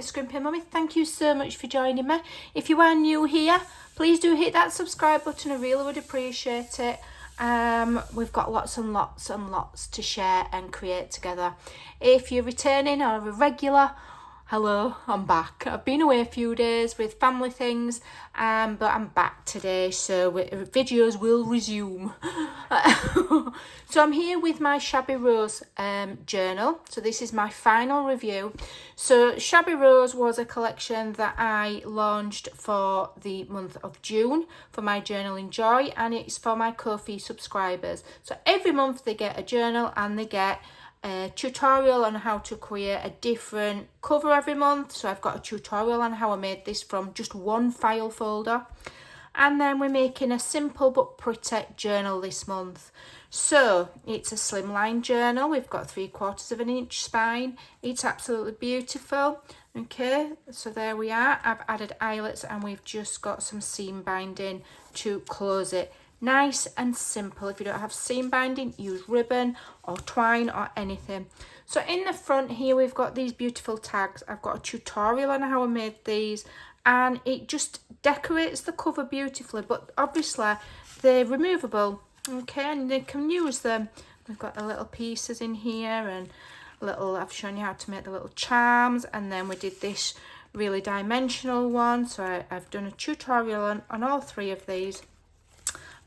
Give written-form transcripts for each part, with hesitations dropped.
it's Scrimping Mummy. Thank you so much for joining me. If you are new here, please do hit that subscribe button. I really would appreciate it. We've got lots and lots and lots to share and create together. If you're returning or a regular, hello, I'm back. I've been away a few days with family things, but I'm back today, so videos will resume. So I'm here with my Shabby Rose journal. So this is my final review. So Shabby Rose was a collection that I launched for the month of June for my Journaling J.O.Y, and it's for my Ko-fi subscribers. So every month they get a journal and they get a tutorial on how to create a different cover every month. So I've got a tutorial on how I made this from just one file folder, and then we're making a simple but pretty journal this month. So it's a slimline journal. We've got 3/4 of an inch spine. It's absolutely beautiful. Okay, so there we are. I've added eyelets and we've just got some seam binding to close it. Nice and simple. If you don't have seam binding, use ribbon or twine or anything. So in the front here, we've got these beautiful tags. I've got a tutorial on how I made these, and it just decorates the cover beautifully, but obviously they're removable, okay, and they can use them. We've got the little pieces in here and little, I've shown you how to make the little charms, and then we did this really dimensional one. So I've done a tutorial on all three of these,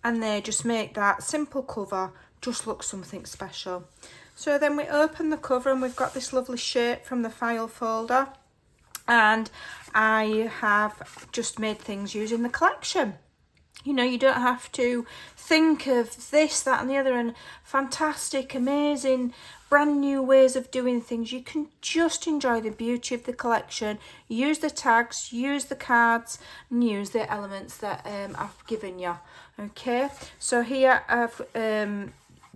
and they just make that simple cover just look something special. So then we open the cover and we've got this lovely shape from the file folder, and I have just made things using the collection. You know, you don't have to think of this, that and the other and fantastic, amazing, brand new ways of doing things. You can just enjoy the beauty of the collection, use the tags, use the cards, and use the elements that I've given you. Okay, so here I've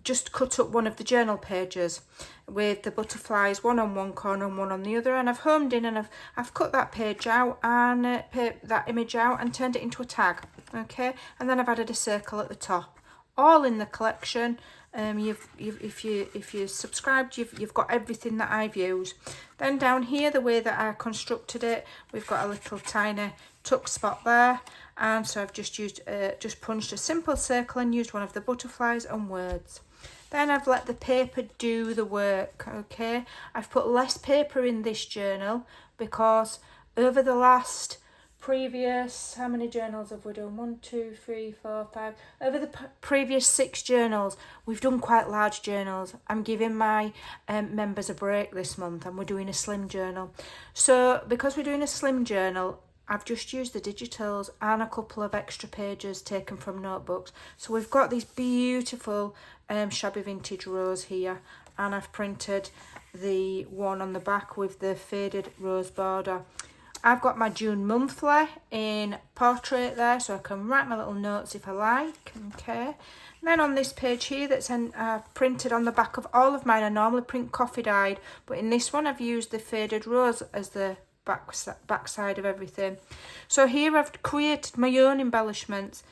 just cut up one of the journal pages with the butterflies, one on one corner and one on the other, and I've homed in and I've cut that page out and that image out and turned it into a tag. Okay, and then I've added a circle at the top, all in the collection. If you subscribed, you've got everything that I've used. Then down here, the way that I constructed it, we've got a little tiny tuck spot there, and so I've just used just punched a simple circle and used one of the butterflies and words. Then I've let the paper do the work. Okay, I've put less paper in this journal because over the last previous, how many journals have we done? 1, 2, 3, 4, 5. Over the previous 6 journals, we've done quite large journals. I'm giving my members a break this month, and we're doing a slim journal. So because we're doing a slim journal, I've just used the digitals and a couple of extra pages taken from notebooks. So we've got these beautiful Shabby Vintage Rose here, and I've printed the one on the back with the faded rose border. I've got my June monthly in portrait there, so I can write my little notes if I like. Okay, and then on this page here that's printed on the back of all of mine, I normally print coffee dyed, but in this one I've used the faded rose as the back side of everything. So here I've created my own embellishments,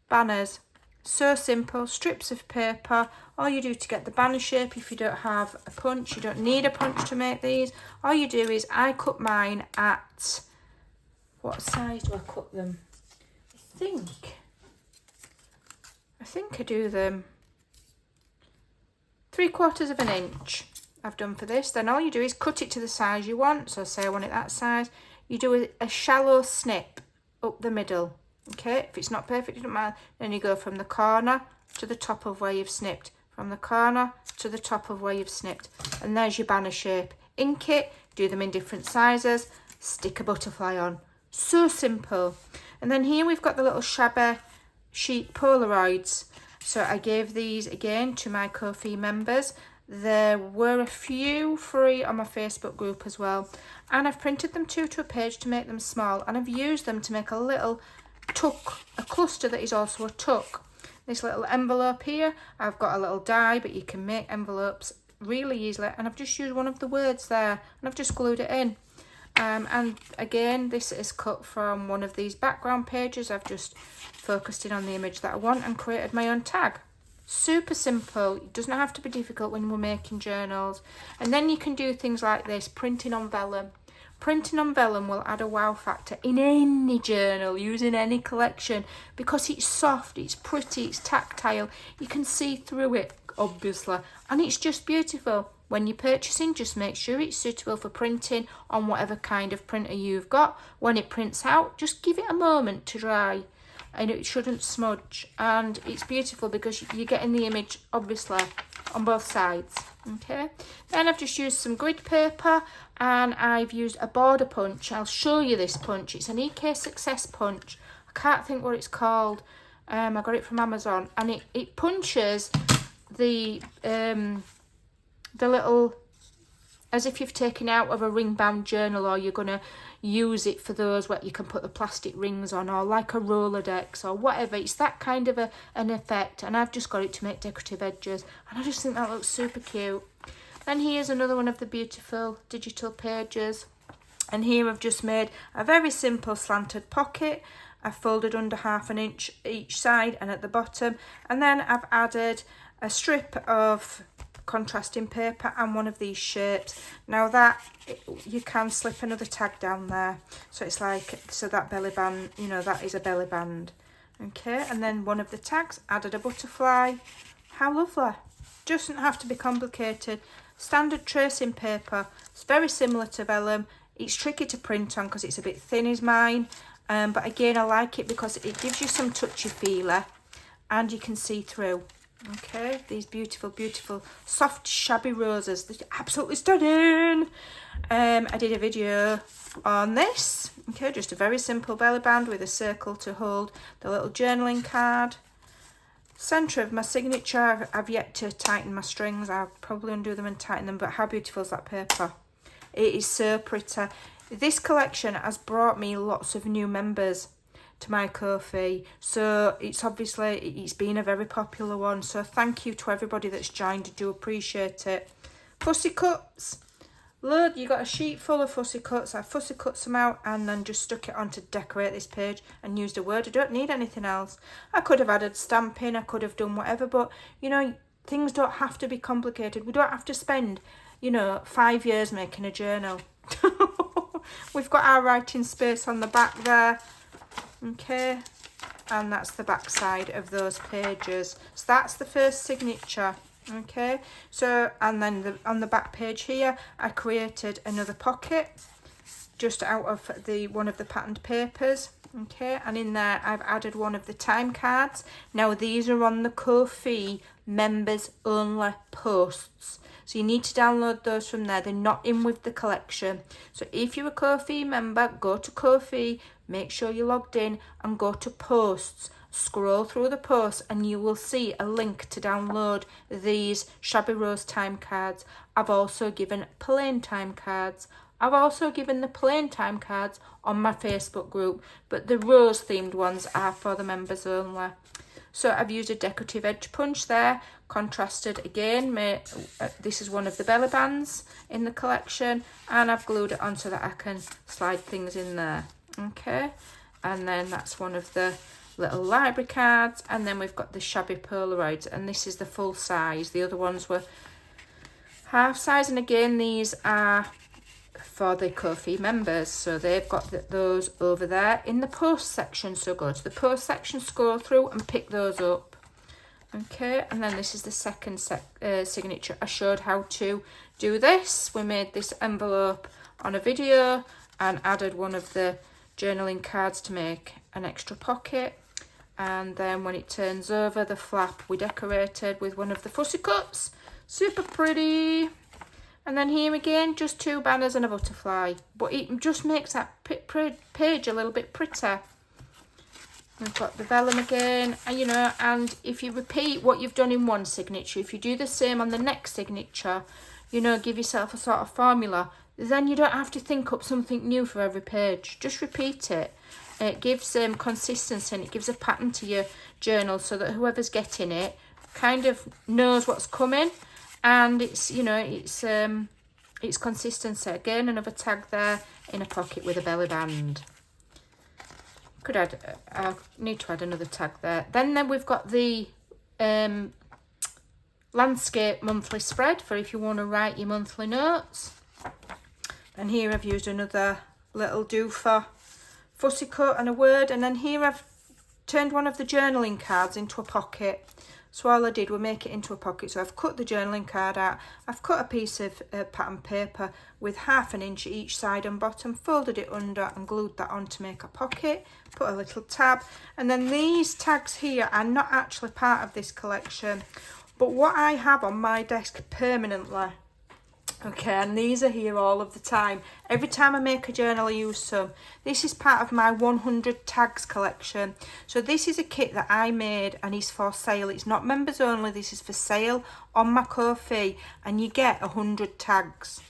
banners. So simple, strips of paper. All you do to get the banner shape, if you don't have a punch, you don't need a punch to make these. All you do is, I cut mine at, what size do I cut them? I think I do them 3/4 of an inch. I've done for this. Then all you do is cut it to the size you want. So say I want it that size. You do a shallow snip up the middle. Okay, if it's not perfect, it doesn't matter. Then you go from the corner to the top of where you've snipped, from the corner to the top of where you've snipped, and there's your banner shape. Ink it, do them in different sizes, stick a butterfly on. So simple. And then here we've got the little Shabby sheet Polaroids. So I gave these again to my Ko-fi members. There were a few free on my Facebook group as well, and I've printed them to a page to make them small, and I've used them to make a little tuck, a cluster that is also a tuck. This little envelope here, I've got a little die, but you can make envelopes really easily, and I've just used one of the words there and I've just glued it in. And again, this is cut from one of these background pages. I've just focused in on the image that I want and created my own tag. Super simple. It does not have to be difficult when we're making journals. And then you can do things like this, printing on vellum. Printing on vellum will add a wow factor in any journal, using any collection, because it's soft, it's pretty, it's tactile. You can see through it, obviously, and it's just beautiful. When you're purchasing, just make sure it's suitable for printing on whatever kind of printer you've got. When it prints out, just give it a moment to dry, and it shouldn't smudge. And it's beautiful because you're getting the image, obviously, on both sides. Okay, then I've just used some grid paper, and I've used a border punch. I'll show you this punch. It's an EK Success punch. I can't think what it's called. I got it from Amazon, and it punches the little, as if you've taken out of a ring bound journal, or you're going to use it for those where you can put the plastic rings on, or like a Rolodex or whatever. It's that kind of an effect, and I've just got it to make decorative edges, and I just think that looks super cute. Then here's another one of the beautiful digital pages, and here I've just made a very simple slanted pocket. I've folded under 1/2 inch each side and at the bottom, and then I've added a strip of contrasting paper and one of these shapes. Now that you can slip another tag down there, so it's like, so that belly band, you know, that is a belly band. Okay, and then one of the tags, added a butterfly. How lovely. Doesn't have to be complicated. Standard tracing paper. It's very similar to vellum. It's tricky to print on because it's a bit thin is mine, but again I like it because it gives you some touchy feeler and you can see through. Okay, these beautiful, beautiful soft shabby roses. They're absolutely stunning. I did a video on this. Okay, just a very simple belly band with a circle to hold the little journaling card. Centre of my signature. I've yet to tighten my strings. I'll probably undo them and tighten them, but how beautiful is that paper? It is so pretty. This collection has brought me lots of new members to my Ko-fi, so it's obviously, it's been a very popular one, so thank you to everybody that's joined. I do appreciate it. Fussy cuts. Load, you got a sheet full of fussy cuts. I fussy cut some out and then just stuck it on to decorate this page and used a word. I don't need anything else. I could have added stamping, I could have done whatever, but you know, things don't have to be complicated. We don't have to spend, you know, 5 years making a journal. We've got our writing space on the back there. Okay, and that's the back side of those pages. So that's the first signature. Okay, so and then on the back page here I created another pocket just out of one of the patterned papers. Okay, and in there I've added one of the time cards. Now these are on the Ko-fi members only posts, so you need to download those from there. They're not in with the collection. So if you're a Ko-fi member, go to Ko-fi, make sure you're logged in and go to posts. Scroll through the posts and you will see a link to download these Shabby Rose time cards. I've also given plain time cards. I've also given the plain time cards on my Facebook group, but the rose themed ones are for the members only. So I've used a decorative edge punch there, contrasted again. This is one of the belly bands in the collection, and I've glued it on so that I can slide things in there. Okay, and then that's one of the little library cards, and then we've got the shabby Polaroids, and this is the full size. The other ones were half size, and again these are for the Ko-fi members, so they've got those over there in the post section. So go to the post section, scroll through and pick those up. Okay, and then this is the second signature. I showed how to do this. We made this envelope on a video and added one of the journaling cards to make an extra pocket, and then when it turns over, the flap we decorated with one of the fussy cuts. Super pretty. And then here again, just 2 banners and a butterfly, but it just makes that page a little bit prettier. We've got the vellum again, and you know, and if you repeat what you've done in one signature, if you do the same on the next signature, you know, give yourself a sort of formula, then you don't have to think up something new for every page. Just repeat it. It gives consistency, and it gives a pattern to your journal so that whoever's getting it kind of knows what's coming. And it's, you know, it's consistency. Again, another tag there in a pocket with a belly band. Could add, I need to add another tag there. Then we've got the landscape monthly spread for if you want to write your monthly notes. And here I've used another little do for fussy cut and a word. And then here I've turned one of the journaling cards into a pocket. So all I did was make it into a pocket. So I've cut the journaling card out. I've cut a piece of pattern paper with 1/2 inch each side and bottom, folded it under and glued that on to make a pocket. Put a little tab. And then these tags here are not actually part of this collection, but what I have on my desk permanently. Okay, and these are here all of the time. Every time I make a journal, I use some. This is part of my 100 tags collection. So this is a kit that I made and is for sale. It's not members only. This is for sale on my Ko-fi, and you get 100 tags.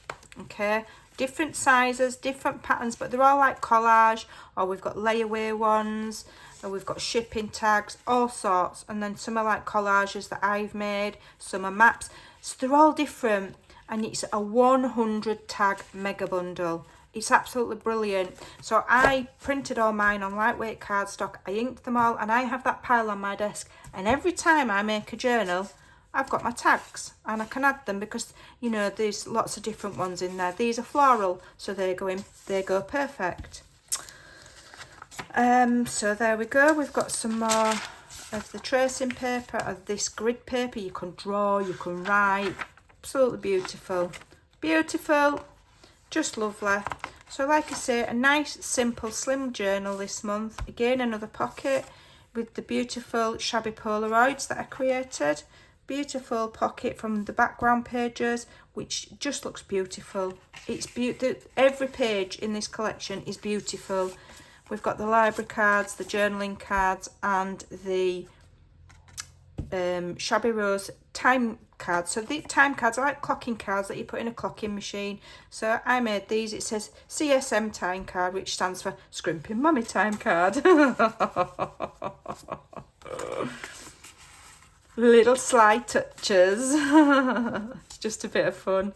Okay, different sizes, different patterns, but they're all like collage, or we've got layaway ones, and we've got shipping tags, all sorts. And then some are like collages that I've made, some are maps. So they're all different. And it's a 100 tag mega bundle. It's absolutely brilliant. So I printed all mine on lightweight cardstock. I inked them all, and I have that pile on my desk. And every time I make a journal, I've got my tags, and I can add them because, you know, there's lots of different ones in there. These are floral, so they go perfect. So there we go. We've got some more of the tracing paper, of this grid paper. You can draw, you can write. Absolutely beautiful, beautiful, just lovely. So like I say, a nice simple slim journal this month. Again, another pocket with the beautiful shabby Polaroids that I created. Beautiful pocket from the background pages, which just looks beautiful. It's every page in this collection is beautiful. We've got the library cards, the journaling cards, and the Shabby Rose time cards. So the time cards are like clocking cards that you put in a clocking machine. So I made these. It says CSM time card, which stands for Scrimpingmommy time card. Little sly touches. It's just a bit of fun.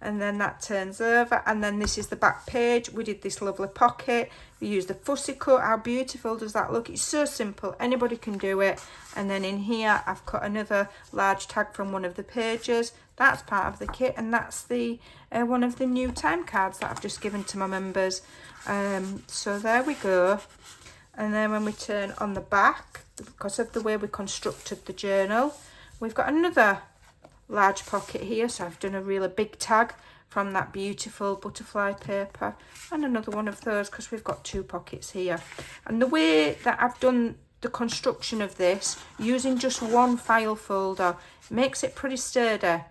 And then that turns over, and then this is the back page. We did this lovely pocket. We used the fussy cut. How beautiful does that look? It's so simple, anybody can do it. And then in here I've cut another large tag from one of the pages. That's part of the kit, and that's the one of the new time cards that I've just given to my members. So there we go. And then when we turn on the back, because of the way we constructed the journal, we've got another large pocket here. So I've done a really big tag from that beautiful butterfly paper, and another one of those because we've got 2 pockets here. And the way that I've done the construction of this, using just one file folder, makes it pretty sturdy.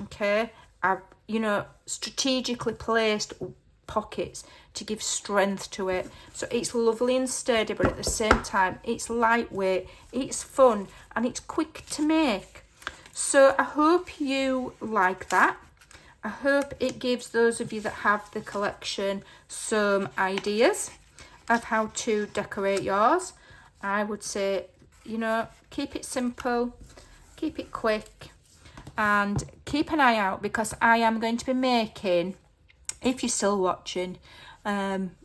Okay, I've, you know, strategically placed pockets to give strength to it, so it's lovely and sturdy, but at the same time it's lightweight, it's fun, and it's quick to make. So I hope you like that. I hope it gives those of you that have the collection some ideas of how to decorate yours. I would say, you know, keep it simple, keep it quick, and keep an eye out, because I am going to be making, if you're still watching,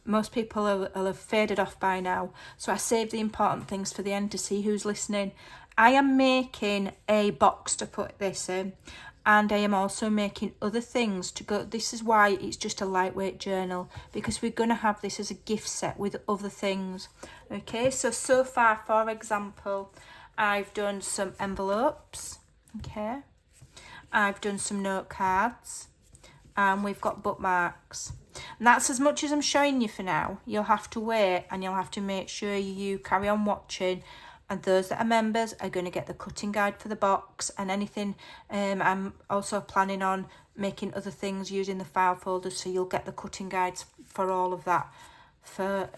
most people will have faded off by now, so I saved the important things for the end to see who's listening. I am making a box to put this in, and I am also making other things to go. This is why it's just a lightweight journal, because we're going to have this as a gift set with other things. Okay, so far, for example, I've done some envelopes. Okay, I've done some note cards, and we've got bookmarks. And that's as much as I'm showing you for now. You'll have to wait, and you'll have to make sure you carry on watching. And those that are members are going to get the cutting guide for the box and anything. I'm also planning on making other things using the file folders, so you'll get the cutting guides for all of that for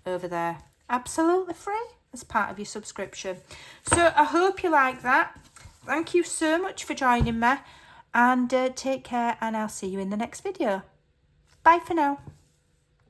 over there, absolutely free as part of your subscription. So I hope you like that. Thank you so much for joining me, and take care, and I'll see you in the next video. Bye for now.